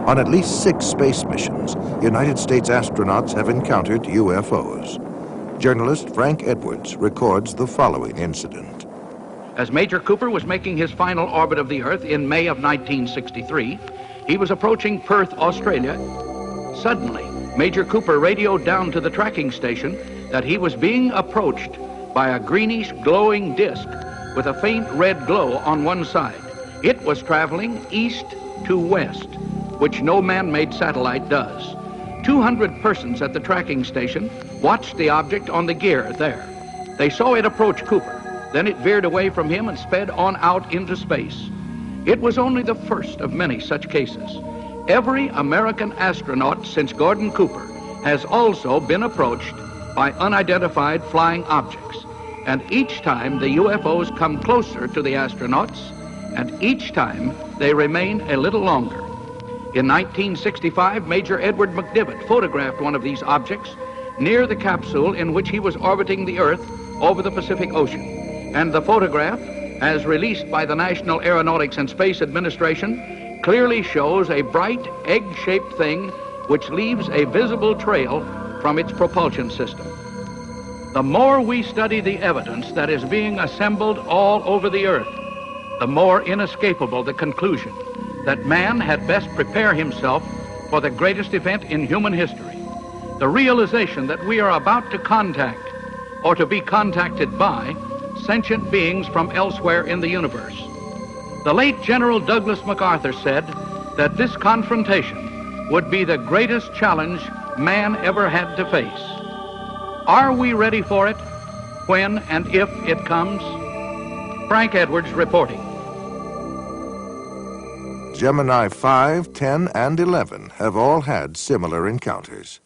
On at least 6 space missions, United States astronauts have encountered UFOs. Journalist Frank Edwards records the following incident. As Major Cooper was making his final orbit of the Earth in May of 1963, he was approaching Perth, Australia. Suddenly, Major Cooper radioed down to the tracking station that he was being approached by a greenish glowing disk with a faint red glow on one side. It was traveling east to west, which no man-made satellite does. 200 persons at the tracking station watched the object on the gear there. They saw it approach Cooper. Then it veered away from him and sped on out into space. It was only the first of many such cases. Every American astronaut since Gordon Cooper has also been approached by unidentified flying objects. And each time the UFOs come closer to the astronauts, and each time they remain a little longer. In 1965, Major Edward McDivitt photographed one of these objects near the capsule in which he was orbiting the Earth over the Pacific Ocean. And the photograph, as released by the National Aeronautics and Space Administration, clearly shows a bright egg-shaped thing which leaves a visible trail from its propulsion system. The more we study the evidence that is being assembled all over the Earth, the more inescapable the conclusion that man had best prepare himself for the greatest event in human history, the realization that we are about to contact or to be contacted by sentient beings from elsewhere in the universe. The late General Douglas MacArthur said that this confrontation would be the greatest challenge man ever had to face. Are we ready for it when and if it comes? Frank Edwards reporting. Gemini 5, 10, and 11 have all had similar encounters.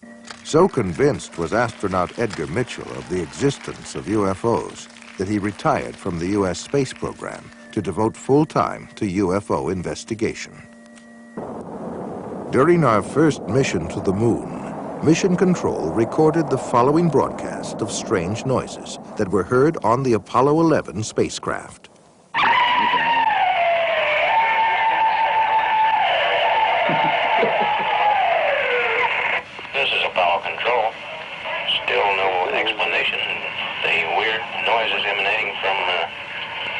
So convinced was astronaut Edgar Mitchell of the existence of UFOs that he retired from the U.S. space program to devote full time to UFO investigation. During our first mission to the moon, Mission Control recorded the following broadcast of strange noises that were heard on the Apollo 11 spacecraft. This is Apollo Control. Still no explanation. The weird noises emanating from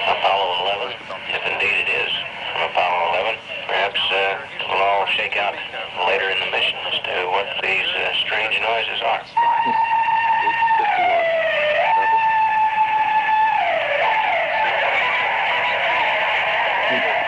Apollo 11, if indeed it is from Apollo 11. Perhaps we'll all shake out later in the mission as to what these strange noises are.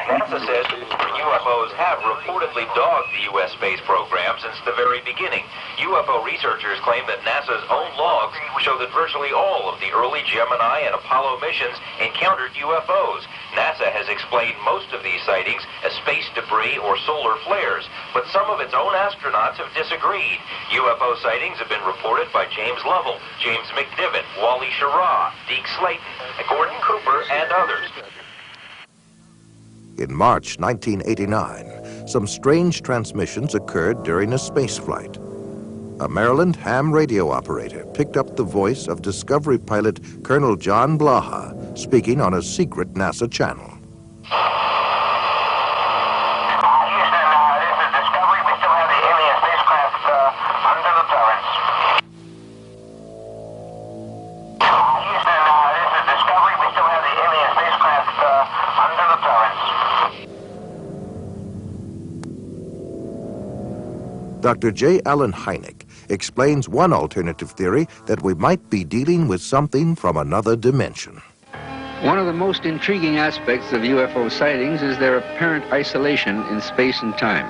NASA says UFOs have reportedly dogged the U.S. space program since the very beginning. UFO researchers claim that NASA's own logs show that virtually all of the early Gemini and Apollo missions encountered UFOs. NASA has explained most of these sightings as space debris or solar flares, but some of its own astronauts have disagreed. UFO sightings have been reported by James Lovell, James McDivitt, Wally Schirra, Deke Slayton, Gordon Cooper, and others. In March 1989, some strange transmissions occurred during a space flight. A Maryland ham radio operator picked up the voice of Discovery pilot Colonel John Blaha speaking on a secret NASA channel. Dr. J. Allen Hynek explains one alternative theory that we might be dealing with something from another dimension. One of the most intriguing aspects of UFO sightings is their apparent isolation in space and time.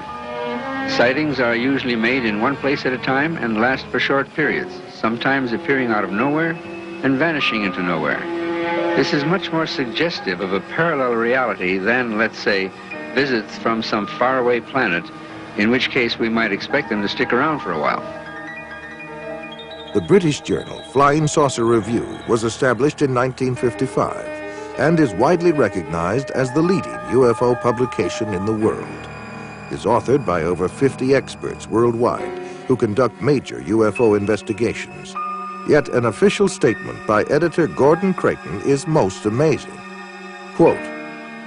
Sightings are usually made in one place at a time and last for short periods, sometimes appearing out of nowhere and vanishing into nowhere. This is much more suggestive of a parallel reality than, let's say, visits from some faraway planet, in which case we might expect them to stick around for a while. The British journal Flying Saucer Review was established in 1955 and is widely recognized as the leading UFO publication in the world. It is authored by over 50 experts worldwide who conduct major UFO investigations. Yet an official statement by editor Gordon Creighton is most amazing. Quote,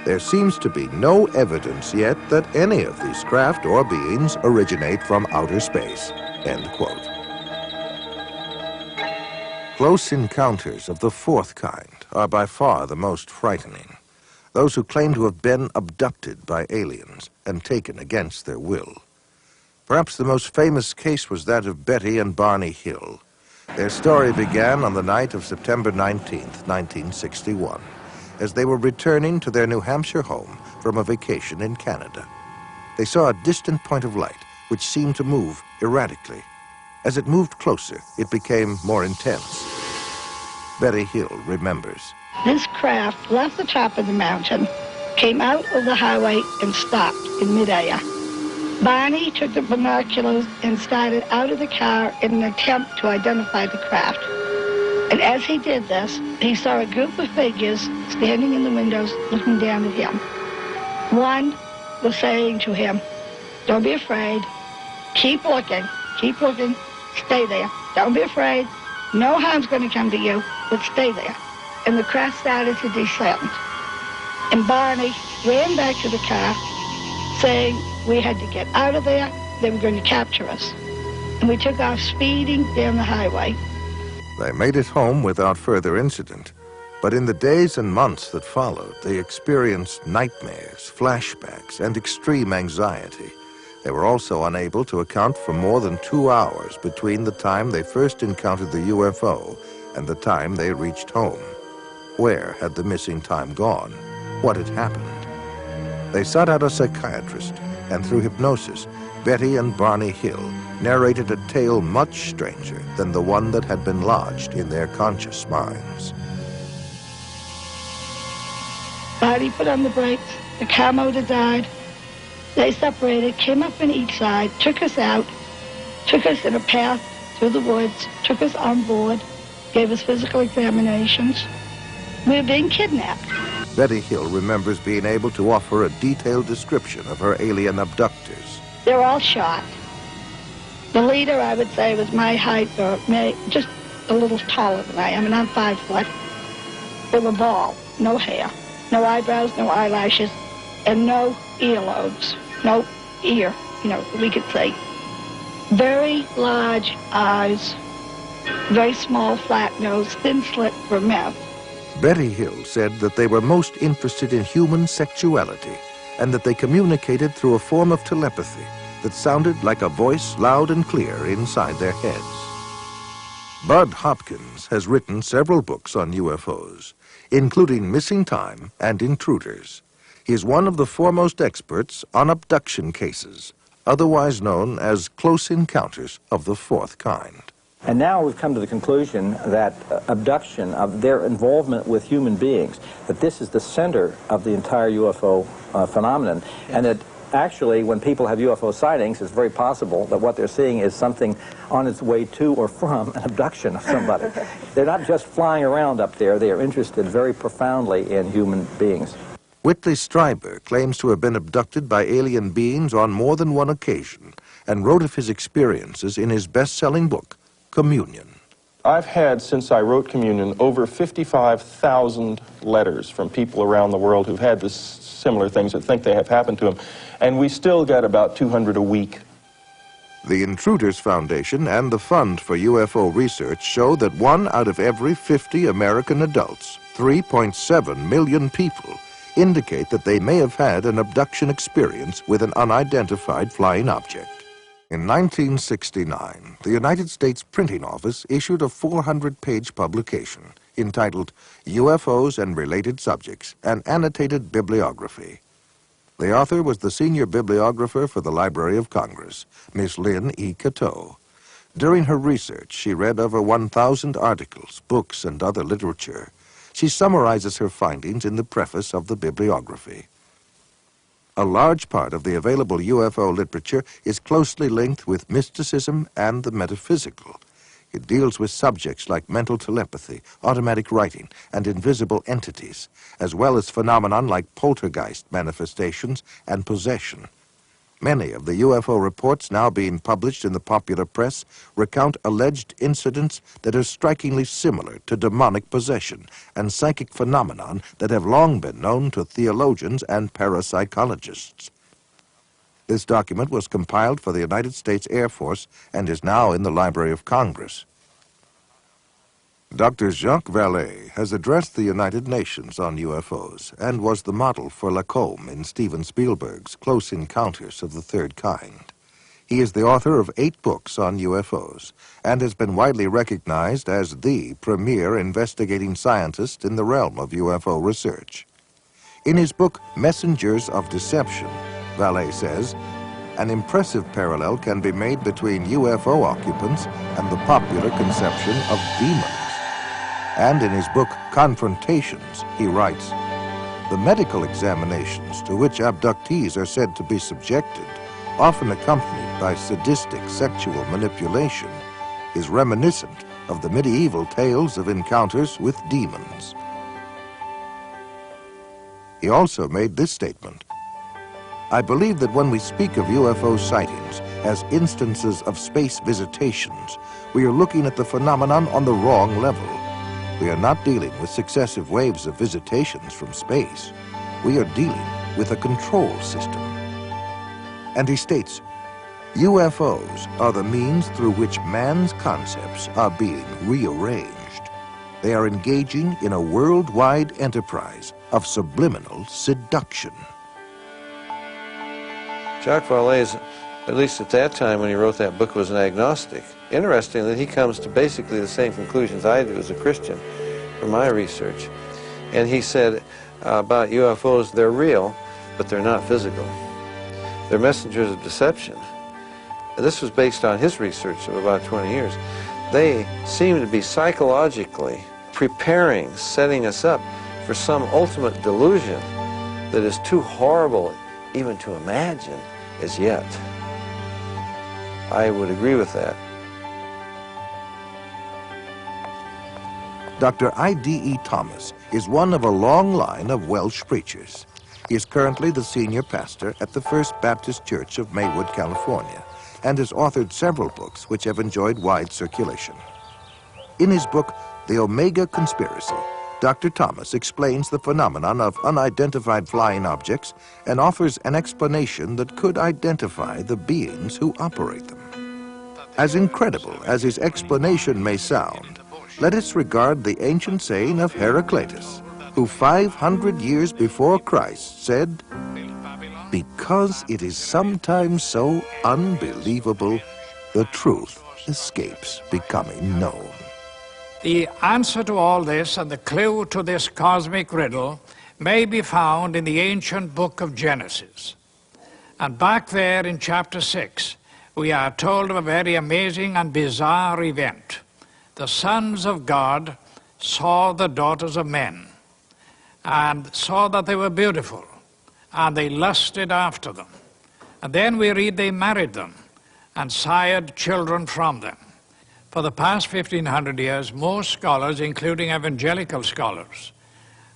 there seems to be no evidence yet that any of these craft or beings originate from outer space, end quote. Close encounters of the fourth kind are by far the most frightening. Those who claim to have been abducted by aliens and taken against their will. Perhaps the most famous case was that of Betty and Barney Hill. Their story began on the night of September 19th, 1961, as they were returning to their New Hampshire home from a vacation in Canada. They saw a distant point of light which seemed to move erratically. As it moved closer, it became more intense. Betty Hill remembers. This craft left the top of the mountain, came out of the highway, and stopped in midair. Barney took the binoculars and started out of the car in an attempt to identify the craft. And as he did this, he saw a group of figures standing in the windows looking down at him. One was saying to him, "Don't be afraid. Keep looking, stay there. Don't be afraid. No harm's going to come to you, but stay there." And the craft started to descend. And Barney ran back to the car, saying we had to get out of there. They were going to capture us. And we took off speeding down the highway. They made it home without further incident, but in the days and months that followed, they experienced nightmares, flashbacks, and extreme anxiety. They were also unable to account for more than 2 hours between the time they first encountered the UFO and the time they reached home. Where had the missing time gone? What had happened? They sought out a psychiatrist, and through hypnosis, Betty and Barney Hill narrated a tale much stranger than the one that had been lodged in their conscious minds. Barney put on the brakes, the car motor died. They separated, came up on each side, took us out, took us in a path through the woods, took us on board, gave us physical examinations. We were being kidnapped. Betty Hill remembers being able to offer a detailed description of her alien abductors. They're all shot. The leader, I would say, was my height, or just a little taller than I am, and I'm 5 foot. They were bald, no hair, no eyebrows, no eyelashes, and no earlobes, no ear, we could say. Very large eyes, very small, flat nose, thin slit for mouth. Betty Hill said that they were most interested in human sexuality and that they communicated through a form of telepathy that sounded like a voice loud and clear inside their heads. Bud Hopkins has written several books on UFOs, including Missing Time and Intruders. He is one of the foremost experts on abduction cases, otherwise known as close encounters of the fourth kind. And now we've come to the conclusion that abduction, of their involvement with human beings, that this is the center of the entire UFO phenomenon, and that actually when people have UFO sightings, it's very possible that what they're seeing is something on its way to or from an abduction of somebody. They're not just flying around up there, they are interested very profoundly in human beings. Whitley Strieber claims to have been abducted by alien beings on more than one occasion and wrote of his experiences in his best-selling book, Communion. I've had, since I wrote Communion, over 55,000 letters from people around the world who've had this similar things that think they have happened to them, and we still get about 200 a week. The Intruders Foundation and the Fund for UFO Research show that 1 out of every 50 American adults, 3.7 million people, indicate that they may have had an abduction experience with an unidentified flying object. In 1969, the United States Printing Office issued a 400-page publication entitled UFOs and Related Subjects, an Annotated Bibliography. The author was the senior bibliographer for the Library of Congress, Miss Lynn E. Cateau. During her research, she read over 1,000 articles, books, and other literature. She summarizes her findings in the preface of the bibliography. A large part of the available UFO literature is closely linked with mysticism and the metaphysical. It deals with subjects like mental telepathy, automatic writing, and invisible entities, as well as phenomenon like poltergeist manifestations and possession. Many of the UFO reports now being published in the popular press recount alleged incidents that are strikingly similar to demonic possession and psychic phenomenon that have long been known to theologians and parapsychologists. This document was compiled for the United States Air Force and is now in the Library of Congress. Dr. Jacques Vallée has addressed the United Nations on UFOs and was the model for Lacombe in Steven Spielberg's Close Encounters of the Third Kind. He is the author of 8 books on UFOs and has been widely recognized as the premier investigating scientist in the realm of UFO research. In his book, Messengers of Deception, Vallée says, an impressive parallel can be made between UFO occupants and the popular conception of demons. And in his book, Confrontations, he writes, the medical examinations to which abductees are said to be subjected, often accompanied by sadistic sexual manipulation, is reminiscent of the medieval tales of encounters with demons. He also made this statement, I believe that when we speak of UFO sightings as instances of space visitations, we are looking at the phenomenon on the wrong level. We are not dealing with successive waves of visitations from space. We are dealing with a control system. And he states, UFOs are the means through which man's concepts are being rearranged. They are engaging in a worldwide enterprise of subliminal seduction. Jacques Vallée, at least at that time when he wrote that book, was an agnostic. Interesting that he comes to basically the same conclusions I do as a Christian from my research. And he said about UFOs, they're real, but they're not physical. They're messengers of deception. And this was based on his research of about 20 years. They seem to be psychologically preparing, setting us up for some ultimate delusion that is too horrible even to imagine as yet. I would agree with that. Dr. I.D.E. Thomas is one of a long line of Welsh preachers. He is currently the senior pastor at the First Baptist Church of Maywood, California, and has authored several books which have enjoyed wide circulation. In his book, The Omega Conspiracy, Dr. Thomas explains the phenomenon of unidentified flying objects and offers an explanation that could identify the beings who operate them. As incredible as his explanation may sound, let us regard the ancient saying of Heraclitus, who 500 years before Christ said, because it is sometimes so unbelievable, the truth escapes becoming known. The answer to all this and the clue to this cosmic riddle may be found in the ancient book of Genesis. And back there in chapter 6, we are told of a very amazing and bizarre event. The sons of God saw the daughters of men and saw that they were beautiful, and they lusted after them. And then we read they married them and sired children from them. For the past 1,500 years, most scholars, including evangelical scholars,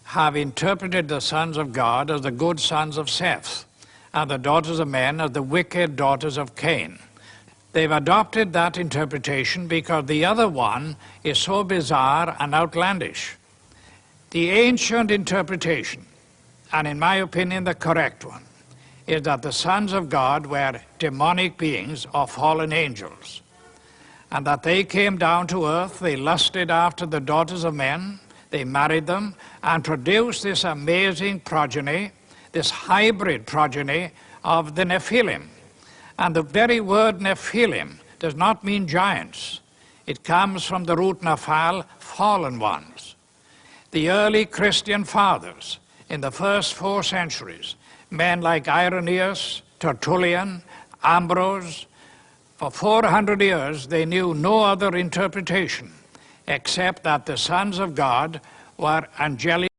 have interpreted the sons of God as the good sons of Seth, and the daughters of men as the wicked daughters of Cain. They've adopted that interpretation because the other one is so bizarre and outlandish. The ancient interpretation, and in my opinion the correct one, is that the sons of God were demonic beings or fallen angels, and that they came down to earth, they lusted after the daughters of men, they married them, and produced this amazing progeny, this hybrid progeny of the Nephilim. And the very word Nephilim does not mean giants. It comes from the root Nephal, fallen ones. The early Christian fathers in the first 4 centuries, men like Irenaeus, Tertullian, Ambrose, for 400 years they knew no other interpretation except that the sons of God were angelic